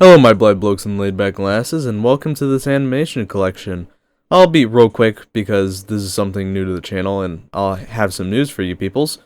Hello my blind blokes and laid back lasses, and welcome to this animation collection. I'll be real quick because this is something new to the channel and I'll have some news for you peoples.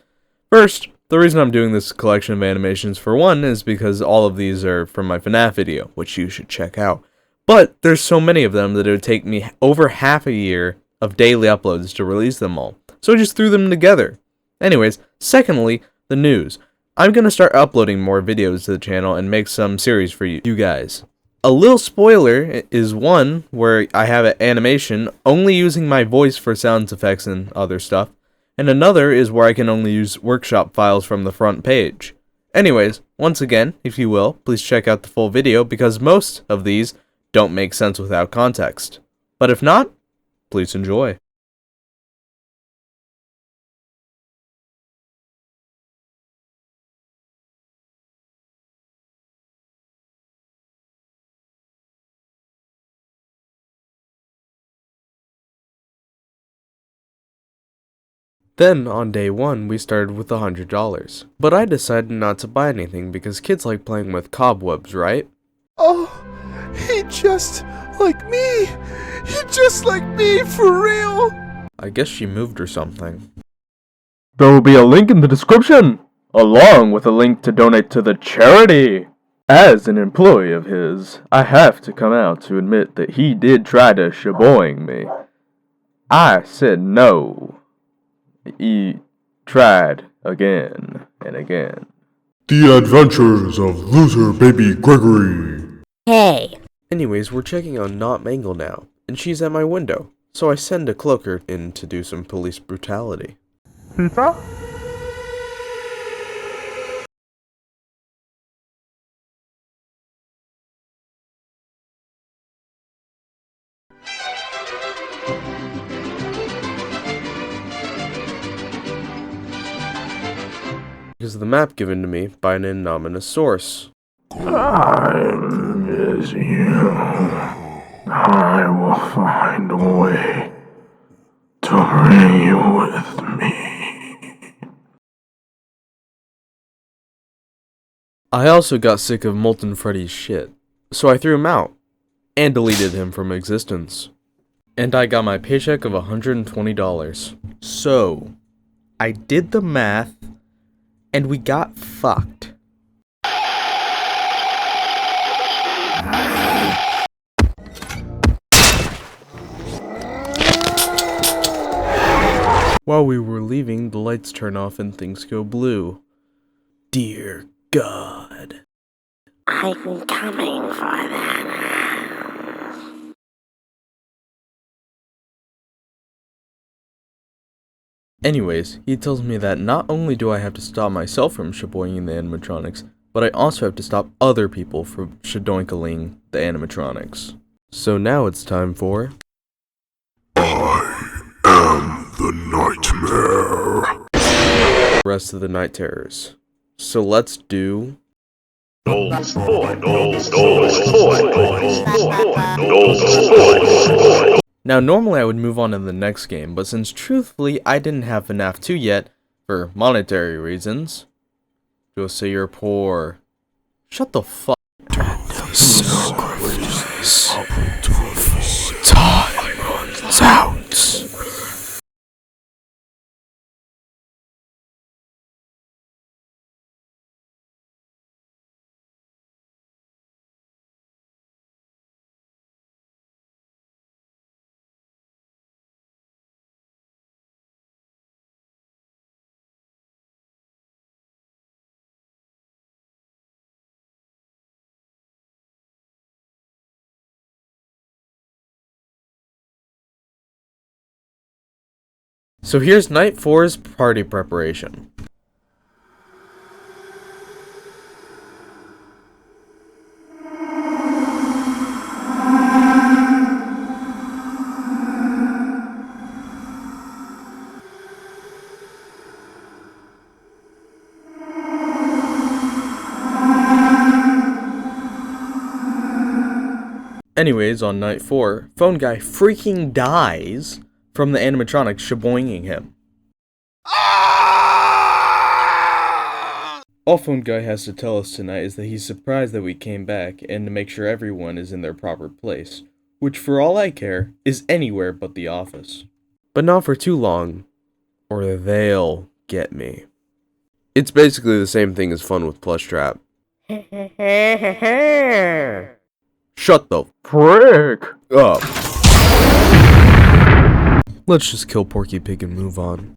First, the reason I'm doing this collection of animations for one is because all of these are from my FNAF video, which you should check out. But there's so many of them that it would take me over half a year of daily uploads to release them all, so I just threw them together. Anyways, secondly, the news. I'm going to start uploading more videos to the channel and make some series for you guys. A little spoiler is one where I have an animation only using my voice for sound effects and other stuff, and another is where I can only use workshop files from the front page. Anyways, once again, if you will, please check out the full video because most of these don't make sense without context. But if not, please enjoy. Then, on day one, we started with $100. But I decided not to buy anything because kids like playing with cobwebs, right? Oh, he just like me. He just like me, for real. I guess she moved or something. There will be a link in the description, along with a link to donate to the charity. As an employee of his, I have to come out to admit that he did try to shaboing me. I said no. He tried again and again. The Adventures of Loser Baby Gregory. Hey. Anyways, we're checking on Not Mangle now, and she's at my window, so I send a cloaker in to do some police brutality. Pizza? Because of the map given to me by an anonymous source. I miss you. I will find a way to bring you with me. I also got sick of Molten Freddy's shit, so I threw him out, and deleted him from existence. And I got my paycheck of $120. So, I did the math, and we got fucked. While we were leaving, the lights turn off and things go blue. Dear God. I'm coming for that. Anyways, he tells me that not only do I have to stop myself from shaboing the animatronics, but I also have to stop other people from shadoinkaling the animatronics. So now it's time for... I am the nightmare. rest of the night terrors. So let's do... Now normally I would move on to the next game, but since truthfully I didn't have FNAF 2 yet, for monetary reasons... Just say you're poor. Shut the fuck. Time runs out. So here's night 4's party preparation. Anyways, on night 4, phone guy freaking dies from the animatronic shaboinging him. All Phone Guy has to tell us tonight is that he's surprised that we came back and to make sure everyone is in their proper place, which for all I care is anywhere but the office. But not for too long, or they'll get me. It's basically the same thing as fun with Plushtrap. Shut the Frick! up. Let's just kill Porky Pig and move on.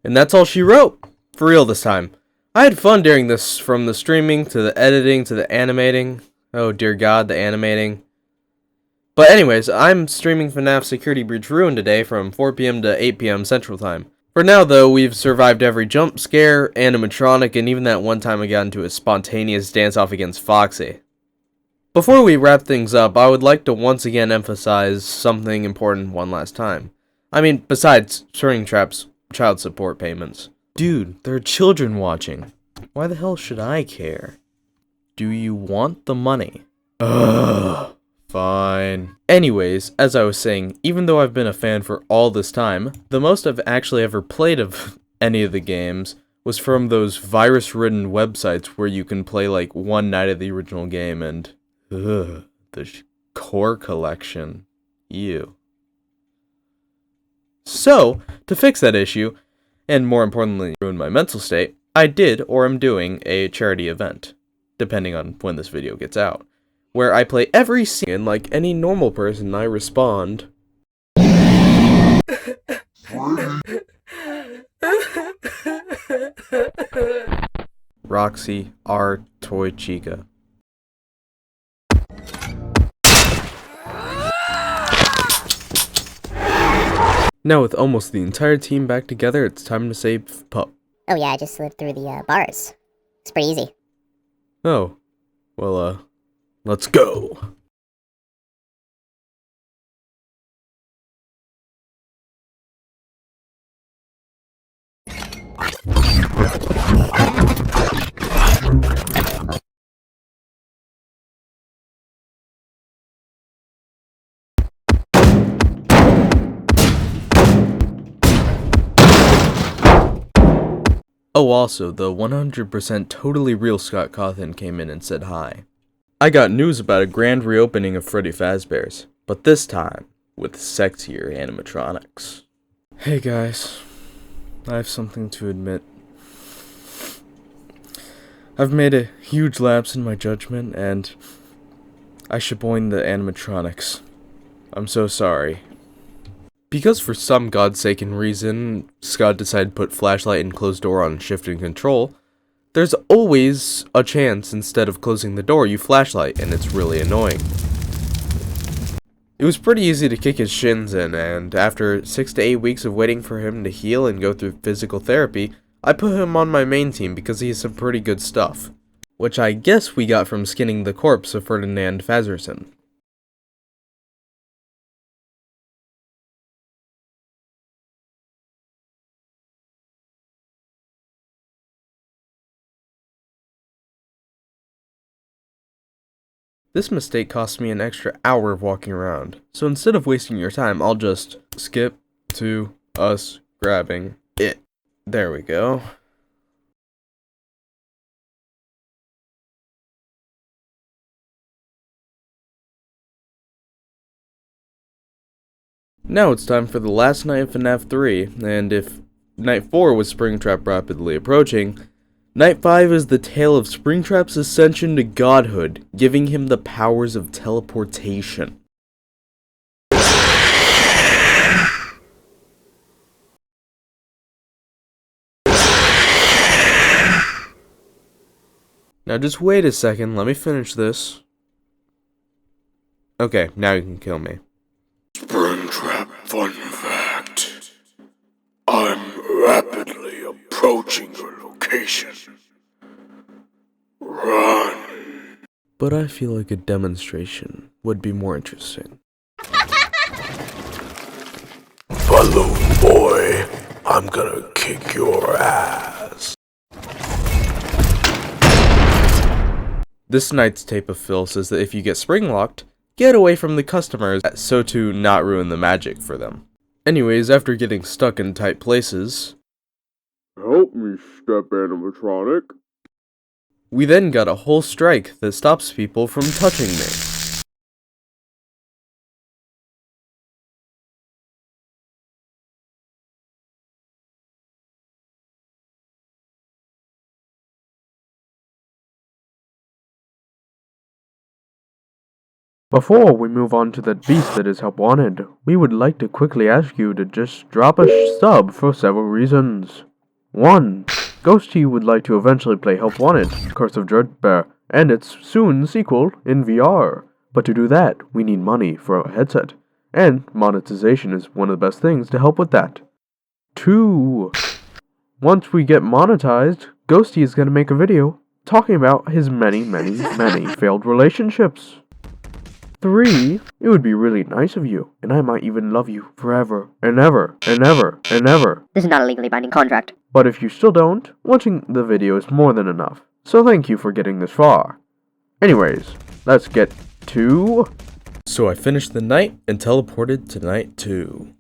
And that's all she wrote. For real this time. I had fun during this, from the streaming to the editing to the animating. Oh dear God, the animating. But anyways, I'm streaming FNAF Security Breach Ruin today from 4 PM to 8 PM Central Time. For now though, we've survived every jump scare, animatronic, and even that one time I got into a spontaneous dance-off against Foxy. Before we wrap things up, I would like to once again emphasize something important one last time. I mean, besides Springtrap's child support payments. Dude, there are children watching. Why the hell should I care? Do you want the money? Ugh. Fine. Anyways, as I was saying, even though I've been a fan for all this time, the most I've actually ever played of any of the games was from those virus-ridden websites where you can play like one night of the original game and... Ugh, the core collection. Ew. So, to fix that issue, and more importantly, ruin my mental state, I did or am doing a charity event, depending on when this video gets out, where I play every scene and like any normal person I respond. Roxy R. Toy Chica. Now with almost the entire team back together, it's time to save Pup. Oh yeah, I just lived through the bars. It's pretty easy. Oh, well, let's go. Oh, also, the 100% totally real Scott Cawthon came in and said hi. I got news about a grand reopening of Freddy Fazbear's, but this time with sexier animatronics. Hey guys, I have something to admit. I've made a huge lapse in my judgment, and I shaboined the animatronics. I'm so sorry. Because for some godsaken reason, Scott decided to put flashlight and closed door on shift and control, there's always a chance instead of closing the door you flashlight, and it's really annoying. It was pretty easy to kick his shins in, and after 6 to 8 weeks of waiting for him to heal and go through physical therapy, I put him on my main team because he has some pretty good stuff. Which I guess we got from skinning the corpse of Ferdinand Fazerson. This mistake cost me an extra hour of walking around, so instead of wasting your time, I'll just skip to us grabbing it. There we go. Now it's time for the last night of FNAF 3, and if Night 4 was Springtrap rapidly approaching, Night 5 is the tale of Springtrap's ascension to godhood, giving him the powers of teleportation. Now just wait a second, let me finish this. Okay, now you can kill me. Springtrap fun fact. I'm rapidly approaching your location. Run. But I feel like a demonstration would be more interesting. Balloon boy, I'm gonna kick your ass. This night's tape of Phil says that if you get spring locked, get away from the customers so to not ruin the magic for them. Anyways, after getting stuck in tight places, Help me, step animatronic. we then got a whole strike that stops people from touching me. Before we move on to that beast that is help wanted, we would like to quickly ask you to just drop a sub for several reasons. 1. Ghosty would like to eventually play Help Wanted, Curse of Dreadbear, and its soon sequel in VR. But to do that, we need money for a headset, and monetization is one of the best things to help with that. 2. Once we get monetized, Ghosty is going to make a video talking about his many failed relationships. 3. It would be really nice of you, and I might even love you forever and ever and ever and ever. This is not a legally binding contract. But if you still don't, watching the video is more than enough. So thank you for getting this far. Anyways, let's get to... So I finished the night and teleported to night 2.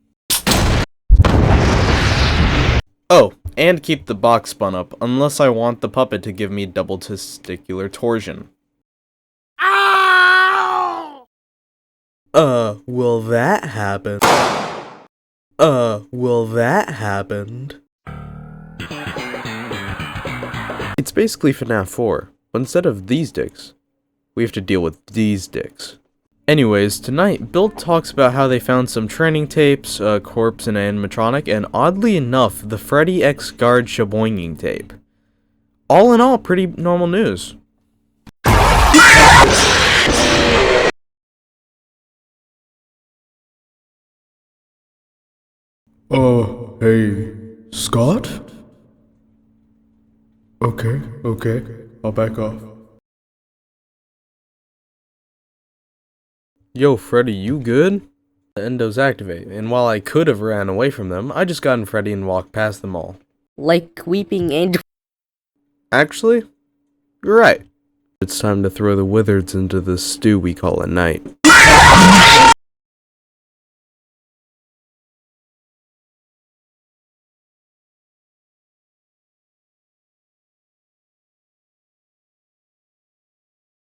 Oh, and keep the box spun up, unless I want the puppet to give me double testicular torsion. Will that happen? Will that happen? It's basically FNAF 4, but instead of these dicks, we have to deal with these dicks. Anyways, tonight, Bill talks about how they found some training tapes, a corpse and an animatronic, and oddly enough, the Freddy X Guard Shaboinging tape. All in all, pretty normal news. Hey, Scott? Okay, I'll back off. Yo, Freddy, you good? The endos activate, and while I could have ran away from them, I just got in Freddy and walked past them all. Like weeping angel. Actually, you're right. It's time to throw the wizards into the stew we call a night.